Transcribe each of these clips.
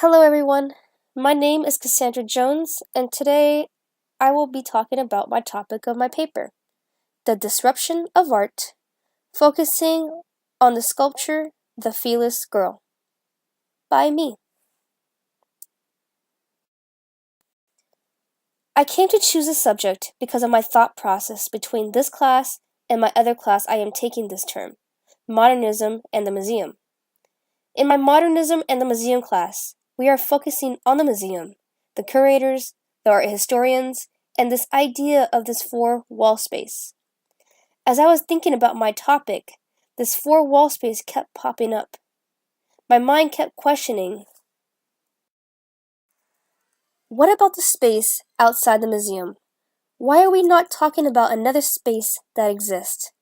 Hello, everyone. My name is Cassandra Jones, and today I will be talking about my topic of my paper, the disruption of art, focusing on the sculpture The Fearless Girl, by me. I came to choose a subject because of my thought process between this class and my other class I am taking this term, Modernism and the Museum. In my Modernism and the Museum class, we are focusing on the museum, the curators, the art historians, and this idea of this four-wall space. As I was thinking about my topic, this four-wall space kept popping up. My mind kept questioning, what about the space outside the museum? Why are we not talking about another space that exists?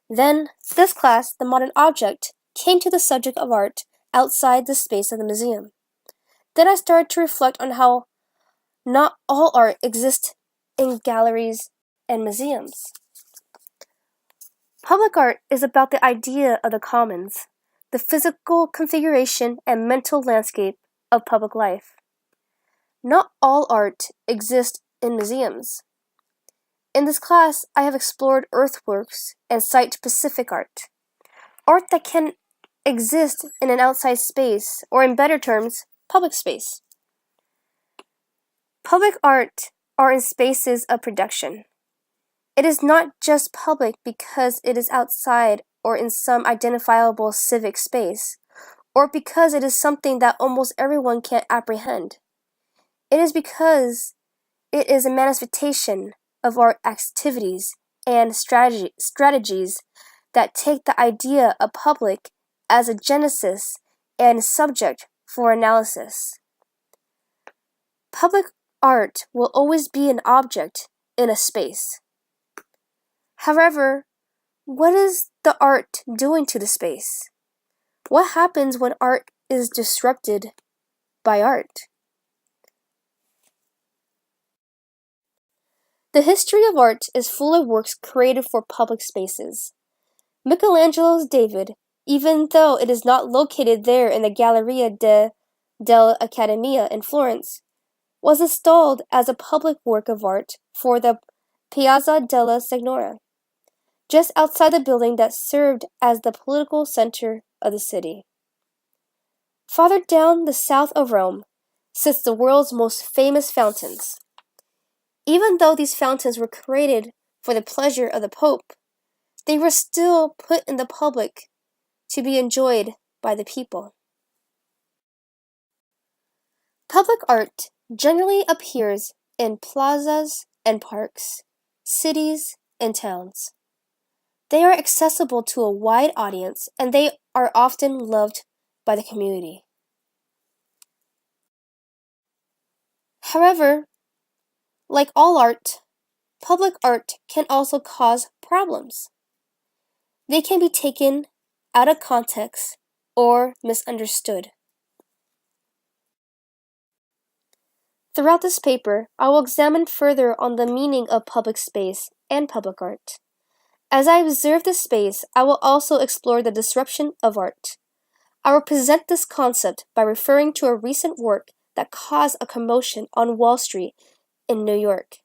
Then, this class, the modern object, came to the subject of art outside the space of the museum. Then I started to reflect on how not all art exists in galleries and museums. Public art is about the idea of the commons, the physical configuration and mental landscape of public life. Not all art exists in museums. In this class, I have explored earthworks and site-specific art that can exist in an outside space, or in better terms, public space. Public art are in spaces of production. It is not just public because it is outside or in some identifiable civic space, or because it is something that almost everyone can apprehend. It is because it is a manifestation of art activities and strategies that take the idea of public as a genesis and subject for analysis. Public art will always be an object in a space. However, what is the art doing to the space? What happens when art is disrupted by art? The history of art is full of works created for public spaces. Michelangelo's David, even though it is not located there in the Galleria dell'Accademia in Florence, was installed as a public work of art for the Piazza della Signoria, just outside the building that served as the political center of the city. Farther down the south of Rome sits the world's most famous fountains. Even though these fountains were created for the pleasure of the Pope, they were still put in the public to be enjoyed by the people. Public art generally appears in plazas and parks, cities and towns. They are accessible to a wide audience, and they are often loved by the community. However, like all art, public art can also cause problems. They can be taken out of context or misunderstood. Throughout this paper, I will examine further on the meaning of public space and public art. As I observe this space, I will also explore the disruption of art. I will present this concept by referring to a recent work that caused a commotion on Wall Street in New York.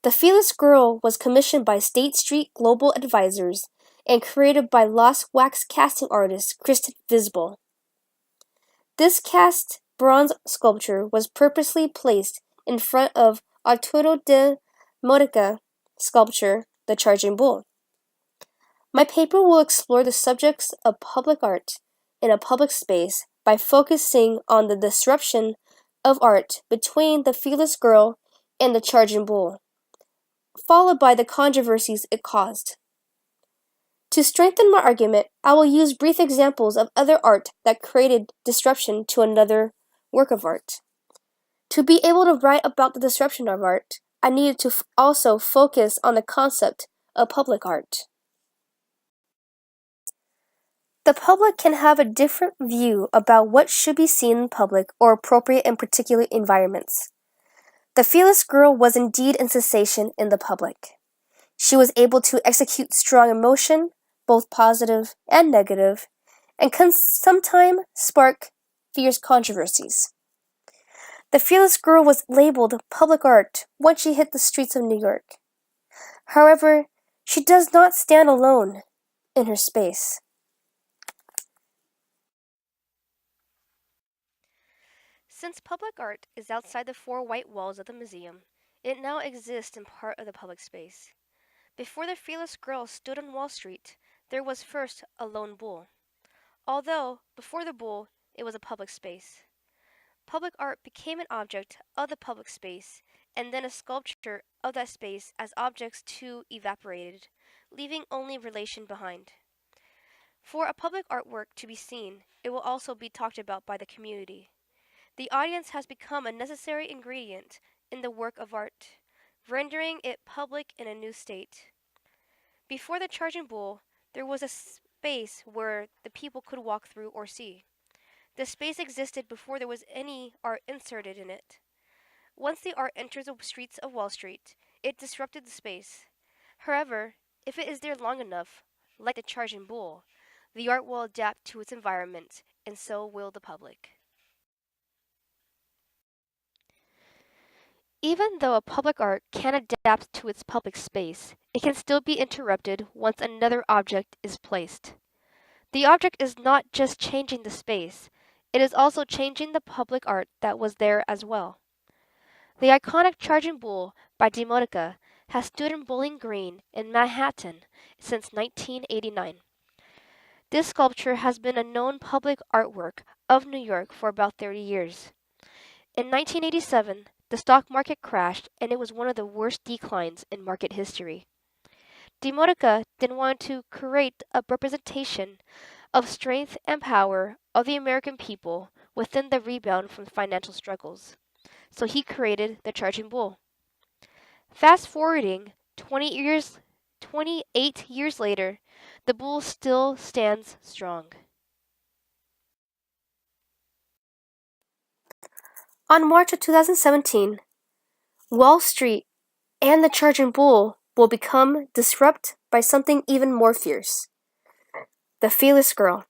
The Fearless Girl was commissioned by State Street Global Advisors and created by lost wax casting artist Kristen Visbal. This cast bronze sculpture was purposely placed in front of Arturo de Modica sculpture, The Charging Bull. My paper will explore the subjects of public art in a public space by focusing on the disruption of art between The Fearless Girl and The Charging Bull, followed by the controversies it caused. To strengthen my argument, I will use brief examples of other art that created disruption to another work of art. To be able to write about the disruption of art, I needed to also focus on the concept of public art. The public can have a different view about what should be seen in public or appropriate in particular environments. The Fearless Girl was indeed a sensation in the public. She was able to execute strong emotion, both positive and negative, and can sometimes spark fierce controversies. The Fearless Girl was labeled public art once she hit the streets of New York. However, she does not stand alone in her space. Since public art is outside the four white walls of the museum, it now exists in part of the public space. Before the Fearless Girl stood on Wall Street, there was first a lone bull. Although, before the bull, it was a public space. Public art became an object of the public space, and then a sculpture of that space as objects too evaporated, leaving only relation behind. For a public artwork to be seen, it will also be talked about by the community. The audience has become a necessary ingredient in the work of art, rendering it public in a new state. Before the Charging Bull, there was a space where the people could walk through or see. The space existed before there was any art inserted in it. Once the art enters the streets of Wall Street, it disrupted the space. However, if it is there long enough, like the Charging Bull, the art will adapt to its environment, and so will the public. Even though a public art can adapt to its public space, it can still be interrupted once another object is placed. The object is not just changing the space, it is also changing the public art that was there as well. The iconic Charging Bull by Demotica has stood in Bowling Green in Manhattan since 1989. This sculpture has been a known public artwork of New York for about 30 years. In 1987, the stock market crashed and it was one of the worst declines in market history. Demotica then wanted to create a representation of strength and power of the American people within the rebound from financial struggles. So he created the Charging Bull. Fast forwarding 28 years later, the bull still stands strong. On March of 2017, Wall Street and the Charging Bull will become disrupted by something even more fierce. The Fearless Girl.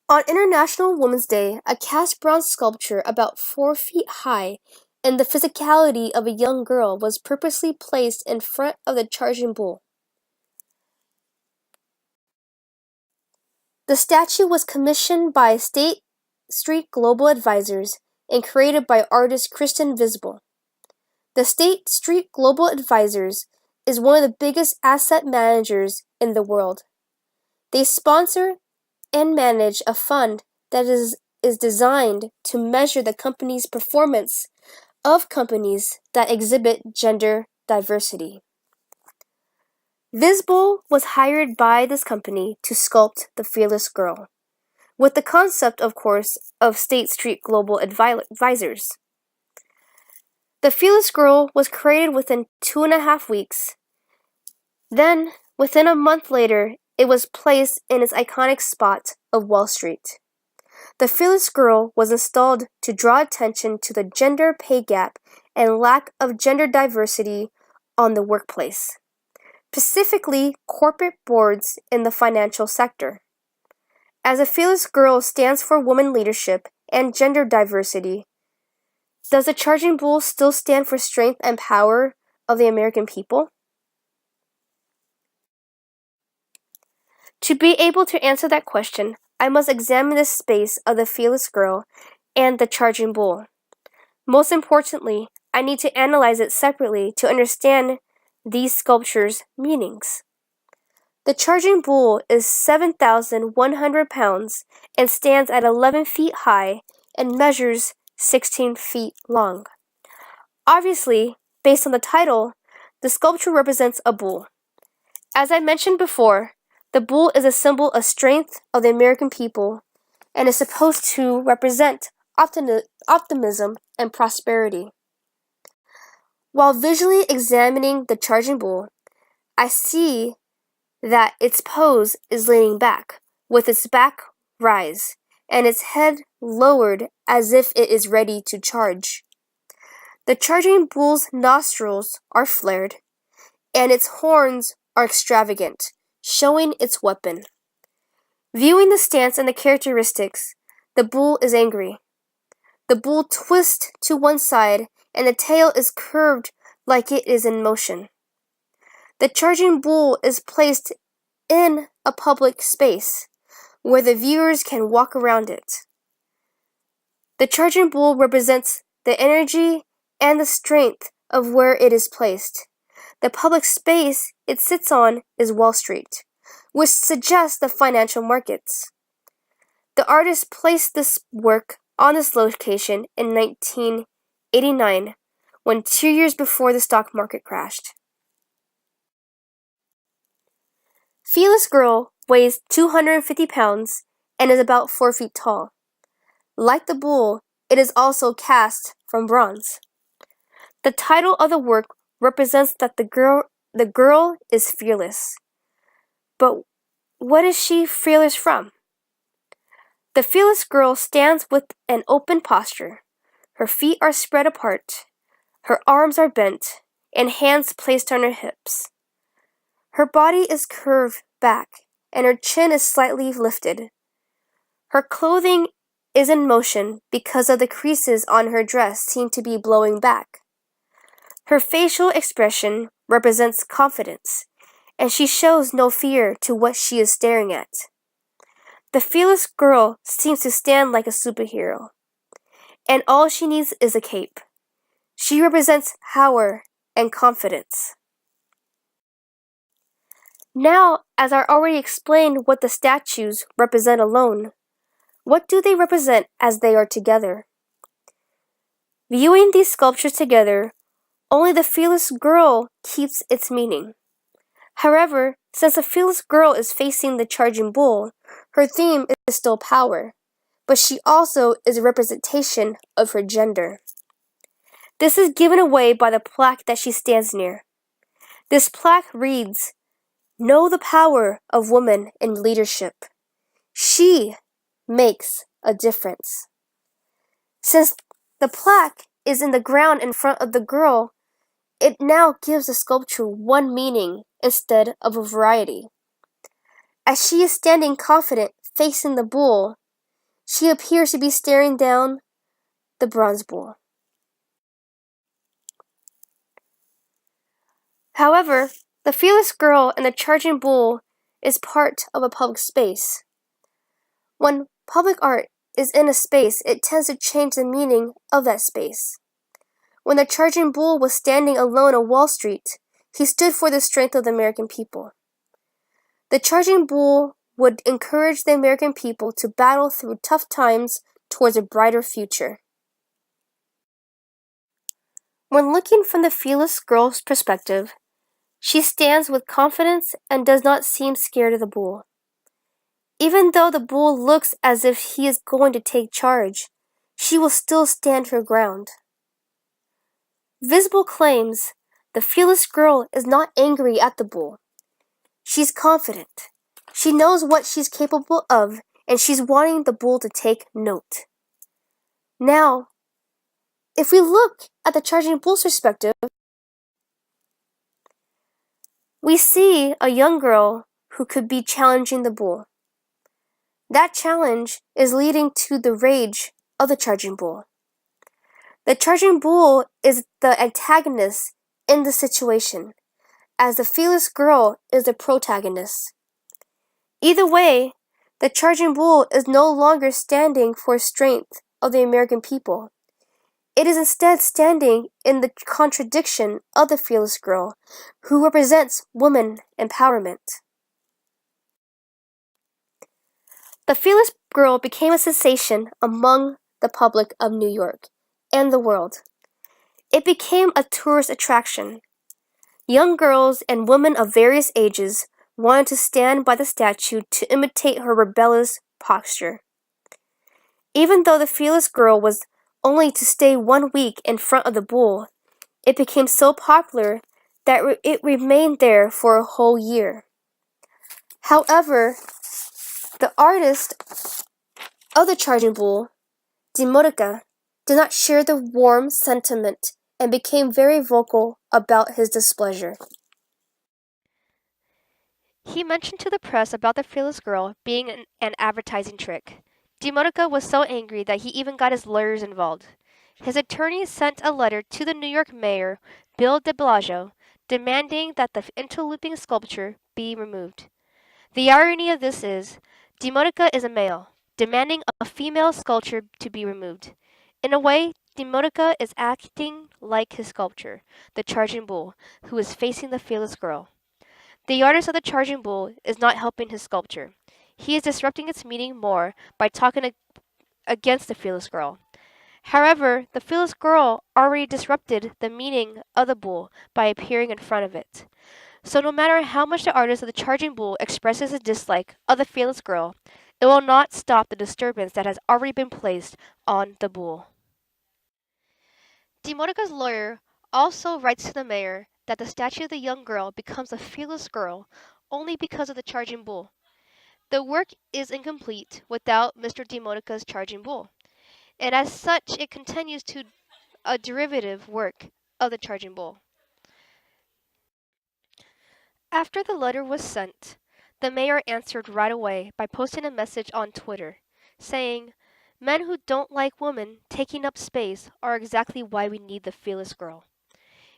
On International Women's Day, a cast bronze sculpture about 4 feet high and the physicality of a young girl was purposely placed in front of the Charging Bull. The statue was commissioned by State Street Global Advisors and created by artist Kristen Visible. The State Street Global Advisors is one of the biggest asset managers in the world. They sponsor and manage a fund that is designed to measure the company's performance of companies that exhibit gender diversity. Visible was hired by this company to sculpt the Fearless Girl, with the concept, of course, of State Street Global Advisors. The Fearless Girl was created within 2.5 weeks. Then, within a month later, it was placed in its iconic spot of Wall Street. The Fearless Girl was installed to draw attention to the gender pay gap and lack of gender diversity on the workplace, specifically corporate boards in the financial sector. As the Fearless Girl stands for women leadership and gender diversity, does the Charging Bull still stand for strength and power of the American people? To be able to answer that question, I must examine the space of the Fearless Girl and the Charging Bull. Most importantly, I need to analyze it separately to understand these sculptures' meanings. The Charging Bull is 7,100 pounds and stands at 11 feet high and measures 16 feet long. Obviously, based on the title, the sculpture represents a bull. As I mentioned before, the bull is a symbol of strength of the American people and is supposed to represent optimism and prosperity. While visually examining the Charging Bull, I see that its pose is leaning back, with its back rise, and its head lowered as if it is ready to charge. The Charging Bull's nostrils are flared, and its horns are extravagant, showing its weapon. Viewing the stance and the characteristics, The bull is angry. The bull twists to one side, and the tail is curved like it is in motion. The charging bull is placed in a public space where the viewers can walk around it. The charging bull represents the energy and the strength of where it is placed. The public space it sits on is Wall Street, which suggests the financial markets. The artist placed this work on this location in 1989, 2 years before the stock market crashed. Fearless Girl weighs 250 pounds and is about 4 feet tall. Like the bull, it is also cast from bronze. The title of the work represents that the girl is fearless. But what is she fearless from? The fearless girl stands with an open posture. Her feet are spread apart, her arms are bent, and hands placed on her hips. Her body is curved back, and her chin is slightly lifted. Her clothing is in motion because of the creases on her dress seem to be blowing back. Her facial expression represents confidence, and she shows no fear to what she is staring at. The fearless girl seems to stand like a superhero, and all she needs is a cape. She represents power and confidence. Now, as I already explained what the statues represent alone, what do they represent as they are together? Viewing these sculptures together, only the fearless girl keeps its meaning. However, since the fearless girl is facing the charging bull, her theme is still power, but she also is a representation of her gender. This is given away by the plaque that she stands near. This plaque reads, "Know the power of woman in leadership. She makes a difference." Since the plaque is in the ground in front of the girl, it now gives the sculpture one meaning instead of a variety. As she is standing confident facing the bull, she appears to be staring down the bronze bull. However, the fearless girl and the charging bull is part of a public space. When public art is in a space, it tends to change the meaning of that space. When the charging bull was standing alone on Wall Street, he stood for the strength of the American people. The charging bull would encourage the American people to battle through tough times towards a brighter future. When looking from the fearless girl's perspective, she stands with confidence and does not seem scared of the bull. Even though the bull looks as if he is going to take charge, she will still stand her ground. Visible claims the fearless girl is not angry at the bull. She's confident. She knows what she's capable of, and she's wanting the bull to take note. Now, if we look at the charging bull's perspective, we see a young girl who could be challenging the bull. That challenge is leading to the rage of the charging bull. The charging bull is the antagonist in the situation, as the fearless girl is the protagonist. Either way, the charging bull is no longer standing for strength of the American people. It is instead standing in the contradiction of the fearless girl, who represents woman empowerment. The fearless girl became a sensation among the public of New York and the world. It became a tourist attraction. Young girls and women of various ages wanted to stand by the statue to imitate her rebellious posture. Even though the fearless girl was only to stay 1 week in front of the bull, it became so popular that it remained there for a whole year. However, the artist of the charging bull, de Modica, did not share the warm sentiment and became very vocal about his displeasure. He mentioned to the press about the fearless girl being an advertising trick. Demotica was so angry that he even got his lawyers involved. His attorney sent a letter to the New York mayor, Bill de Blasio, demanding that the interlooping sculpture be removed. The irony of this is, Demotica is a male, demanding a female sculpture to be removed. In a way, Demotica is acting like his sculpture, the Charging Bull, who is facing the fearless girl. The artist of the Charging Bull is not helping his sculpture. He is disrupting its meaning more by talking against the fearless girl. However, the fearless girl already disrupted the meaning of the bull by appearing in front of it. So no matter how much the artist of the Charging Bull expresses his dislike of the fearless girl, it will not stop the disturbance that has already been placed on the bull. Demonica's lawyer also writes to the mayor that the statue of the young girl becomes a fearless girl only because of the Charging Bull. The work is incomplete without Mr. Demonica's Charging Bull, and as such it continues to a derivative work of the Charging Bull. After the letter was sent, the mayor answered right away by posting a message on Twitter, saying, "Men who don't like women taking up space are exactly why we need the fearless girl."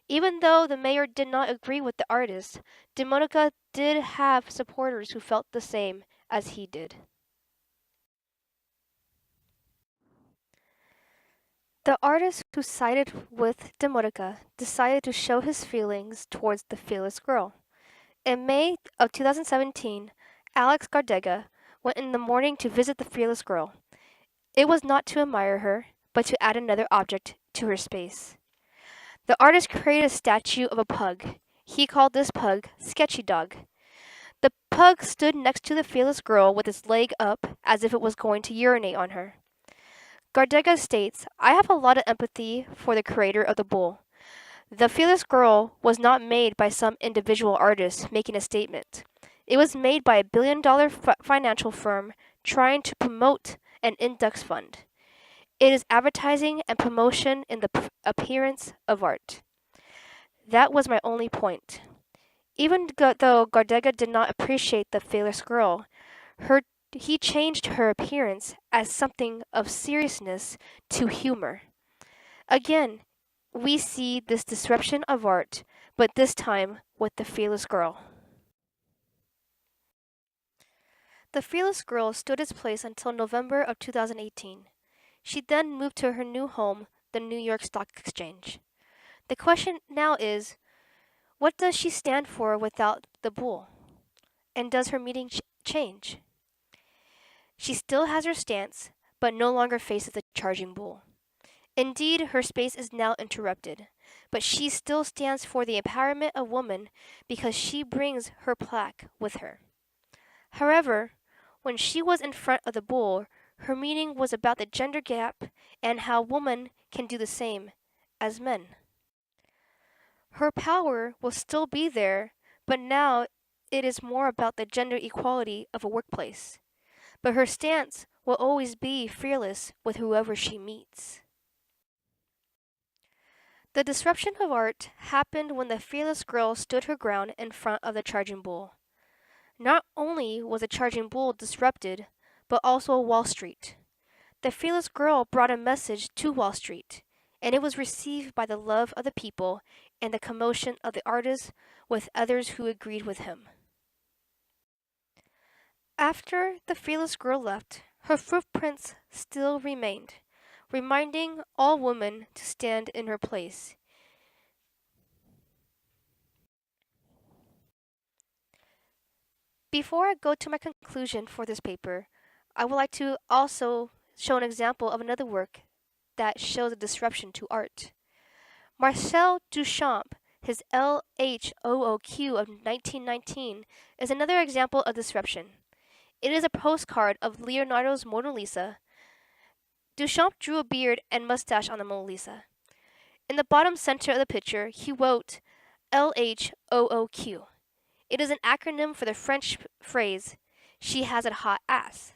Even though the mayor did not agree with the artist, Demonica did have supporters who felt the same as he did. The artist who sided with Demotica decided to show his feelings towards the fearless girl. In May of 2017, Alex Gardega went in the morning to visit the fearless girl. It was not to admire her, but to add another object to her space. The artist created a statue of a pug. He called this pug Sketchy Dog. The pug stood next to the fearless girl with its leg up as if it was going to urinate on her. Gardega states, "I have a lot of empathy for the creator of the bull. The fearless girl was not made by some individual artist making a statement. It was made by a billion-dollar financial firm trying to promote an index fund. It is advertising and promotion in the appearance of art." That was my only point. Even though Gardega did not appreciate the fearless girl, he changed her appearance as something of seriousness to humor. Again, we see this disruption of art, but this time with the fearless girl. The fearless girl stood its place until November of 2018. She then moved to her new home, the New York Stock Exchange. The question now is, what does she stand for without the bull? And does her meaning change? She still has her stance, but no longer faces the Charging Bull. Indeed, her space is now interrupted, but she still stands for the empowerment of women because she brings her plaque with her. However, when she was in front of the bull, her meaning was about the gender gap and how women can do the same as men. Her power will still be there, but now it is more about the gender equality of a workplace. But her stance will always be fearless with whoever she meets. The disruption of art happened when the fearless girl stood her ground in front of the Charging Bull. Not only was the Charging Bull disrupted, but also Wall Street. The fearless girl brought a message to Wall Street, and it was received by the love of the people and the commotion of the artist with others who agreed with him. After the fearless girl left, her footprints still remained, reminding all women to stand in her place. Before I go to my conclusion for this paper, I would like to also show an example of another work that shows a disruption to art. Marcel Duchamp, his LHOOQ of 1919, is another example of disruption. It is a postcard of Leonardo's Mona Lisa. Duchamp drew a beard and mustache on the Mona Lisa. In the bottom center of the picture, he wrote LHOOQ. It is an acronym for the French phrase, "She has a hot ass."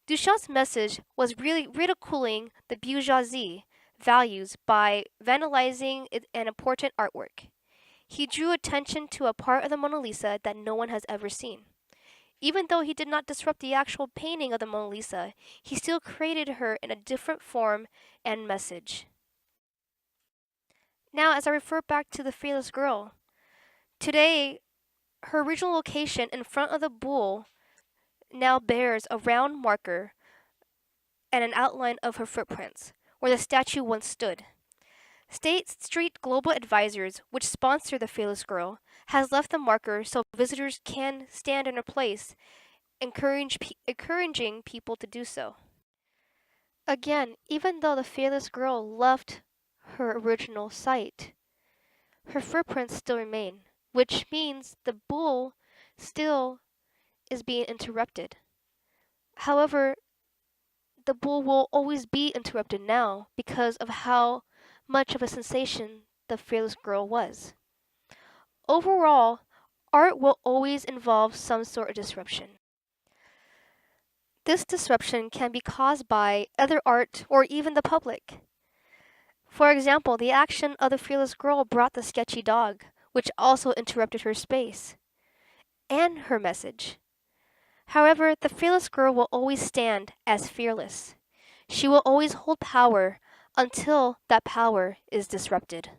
Duchamp's message was really ridiculing the bourgeoisie values by vandalizing an important artwork. He drew attention to a part of the Mona Lisa that no one has ever seen. Even though he did not disrupt the actual painting of the Mona Lisa, he still created her in a different form and message. Now, as I refer back to the Fearless Girl, today, her original location in front of the bull now bears a round marker and an outline of her footprints, where the statue once stood. State Street Global Advisors, which sponsor the Fearless Girl, has left the marker so visitors can stand in her place, encouraging people to do so. Again, even though the Fearless Girl left her original site, her footprints still remain, which means the bull still is being interrupted. However, the bull will always be interrupted now because of how much of a sensation the Fearless Girl was. Overall, art will always involve some sort of disruption. This disruption can be caused by other art or even the public. For example, the action of the Fearless Girl brought the sketchy dog, which also interrupted her space and her message. However, the Fearless Girl will always stand as fearless. She will always hold power until that power is disrupted.